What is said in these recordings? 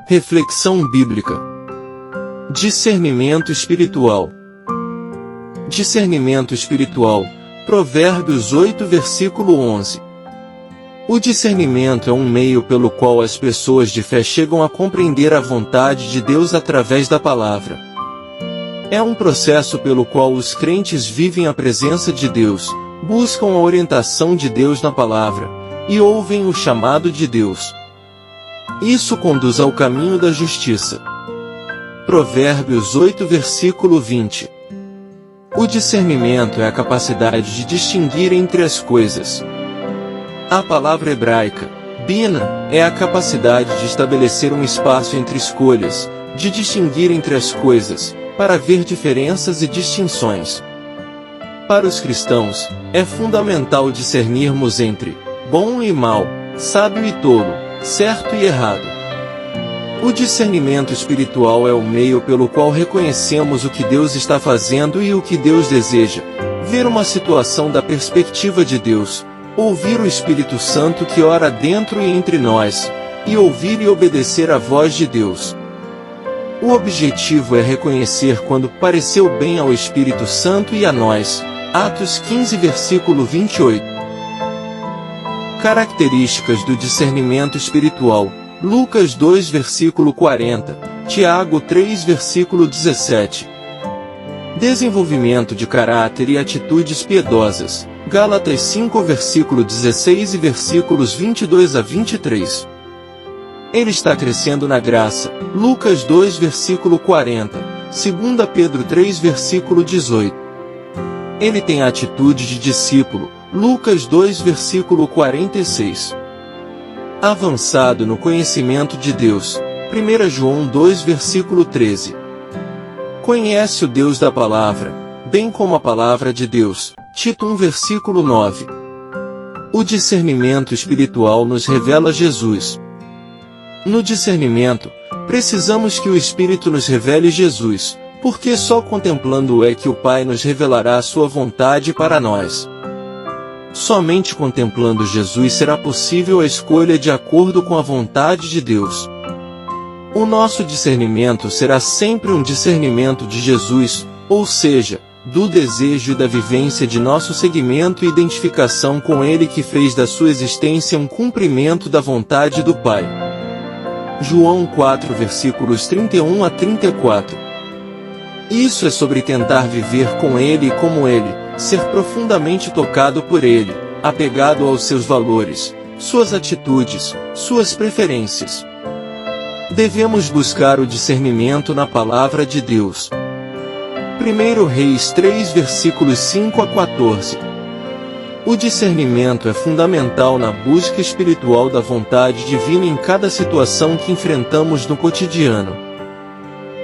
Reflexão bíblica. Discernimento espiritual. Discernimento espiritual. Provérbios 8, versículo 11. O discernimento é um meio pelo qual as pessoas de fé chegam a compreender a vontade de Deus através da palavra. É um processo pelo qual os crentes vivem a presença de Deus, buscam a orientação de Deus na palavra, e ouvem o chamado de Deus. Isso conduz ao caminho da justiça. Provérbios 8, versículo 20. O discernimento é a capacidade de distinguir entre as coisas. A palavra hebraica, bina, é a capacidade de estabelecer um espaço entre escolhas, de distinguir entre as coisas, para ver diferenças e distinções. Para os cristãos, é fundamental discernirmos entre bom e mal, sábio e tolo, certo e errado. O discernimento espiritual é o meio pelo qual reconhecemos o que Deus está fazendo e o que Deus deseja, ver uma situação da perspectiva de Deus, ouvir o Espírito Santo que ora dentro e entre nós, e ouvir e obedecer à voz de Deus. O objetivo é reconhecer quando pareceu bem ao Espírito Santo e a nós. Atos 15, versículo 28. Características do discernimento espiritual. Lucas 2, versículo 40, Tiago 3, versículo 17. Desenvolvimento de caráter e atitudes piedosas. Gálatas 5, versículo 16 e versículos 22 a 23. Ele está crescendo na graça. Lucas 2, versículo 40, 2 Pedro 3, versículo 18. Ele tem a atitude de discípulo. Lucas 2, versículo 46. Avançado no conhecimento de Deus. 1 João 2, versículo 13. Conhece o Deus da palavra, bem como a palavra de Deus. Tito 1, versículo 9. O discernimento espiritual nos revela Jesus. No discernimento, precisamos que o Espírito nos revele Jesus, porque só contemplando-o é que o Pai nos revelará a sua vontade para nós. Somente contemplando Jesus será possível a escolha de acordo com a vontade de Deus. O nosso discernimento será sempre um discernimento de Jesus, ou seja, do desejo e da vivência de nosso seguimento e identificação com Ele que fez da sua existência um cumprimento da vontade do Pai. João 4, versículos 31 a 34. Isso é sobre tentar viver com Ele e como Ele, ser profundamente tocado por Ele, apegado aos seus valores, suas atitudes, suas preferências. Devemos buscar o discernimento na palavra de Deus. 1 Reis 3, versículos 5 a 14. O discernimento é fundamental na busca espiritual da vontade divina em cada situação que enfrentamos no cotidiano.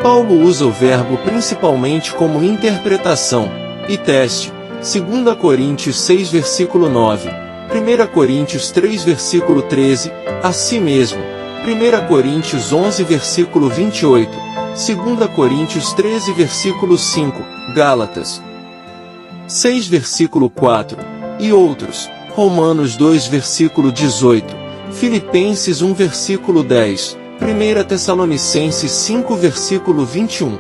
Paulo usa o verbo principalmente como interpretação e teste. 2 Coríntios 6, versículo 9, 1 Coríntios 3, versículo 13, assim mesmo, 1 Coríntios 11, versículo 28, 2 Coríntios 13, versículo 5, Gálatas 6, versículo 4, e outros, Romanos 2, versículo 18, Filipenses 1, versículo 10, 1 Tessalonicenses 5, versículo 21.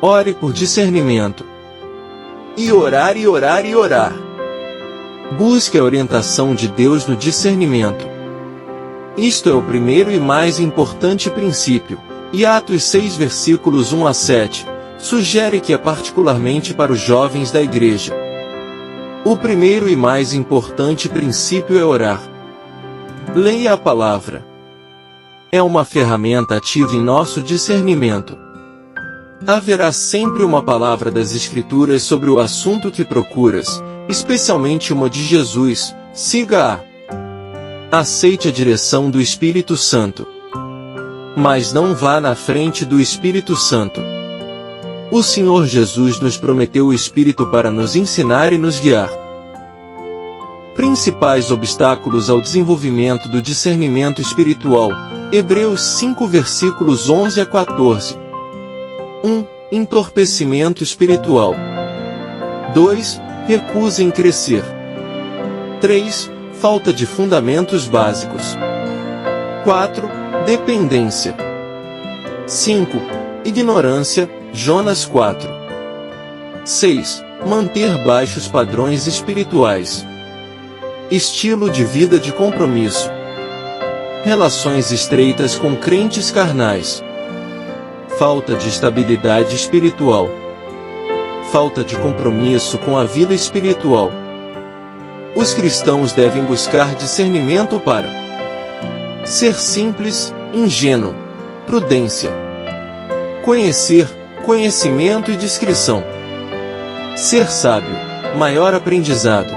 Ore por discernimento. E orar e orar e orar. Busque a orientação de Deus no discernimento. Isto é o primeiro e mais importante princípio, e Atos 6 versículos 1 a 7, sugere que é particularmente para os jovens da igreja. O primeiro e mais importante princípio é orar. Leia a palavra. É uma ferramenta ativa em nosso discernimento. Haverá sempre uma palavra das Escrituras sobre o assunto que procuras, especialmente uma de Jesus. Siga-a. Aceite a direção do Espírito Santo. Mas não vá na frente do Espírito Santo. O Senhor Jesus nos prometeu o Espírito para nos ensinar e nos guiar. Principais obstáculos ao desenvolvimento do discernimento espiritual. Hebreus 5 versículos 11 a 14. 1. Entorpecimento espiritual. 2. Recusa em crescer. 3. Falta de fundamentos básicos. 4. Dependência. 5. Ignorância, Jonas 4. 6. Manter baixos padrões espirituais. Estilo de vida de compromisso. Relações estreitas com crentes carnais. Falta de estabilidade espiritual. Falta de compromisso com a vida espiritual. Os cristãos devem buscar discernimento para ser simples, ingênuo, prudência, conhecer, conhecimento e discrição, ser sábio, maior aprendizado,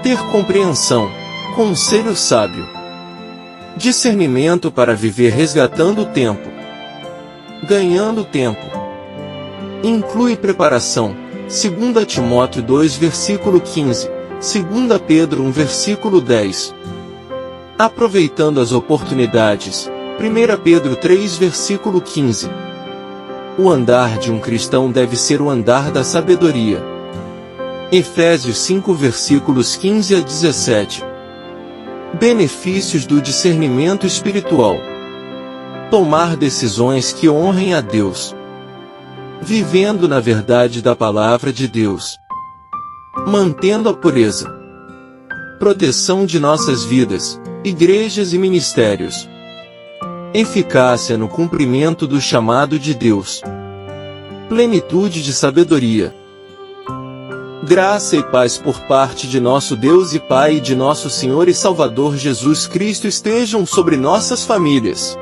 ter compreensão, conselho sábio, discernimento para viver resgatando o tempo, ganhando tempo. Inclui preparação, 2 Timóteo 2 versículo 15, 2 Pedro 1 versículo 10. Aproveitando as oportunidades, 1 Pedro 3 versículo 15. O andar de um cristão deve ser o andar da sabedoria. Efésios 5 versículos 15 a 17. Benefícios do discernimento espiritual. Tomar decisões que honrem a Deus. Vivendo na verdade da palavra de Deus. Mantendo a pureza. Proteção de nossas vidas, igrejas e ministérios. Eficácia no cumprimento do chamado de Deus. Plenitude de sabedoria. Graça e paz por parte de nosso Deus e Pai e de nosso Senhor e Salvador Jesus Cristo estejam sobre nossas famílias.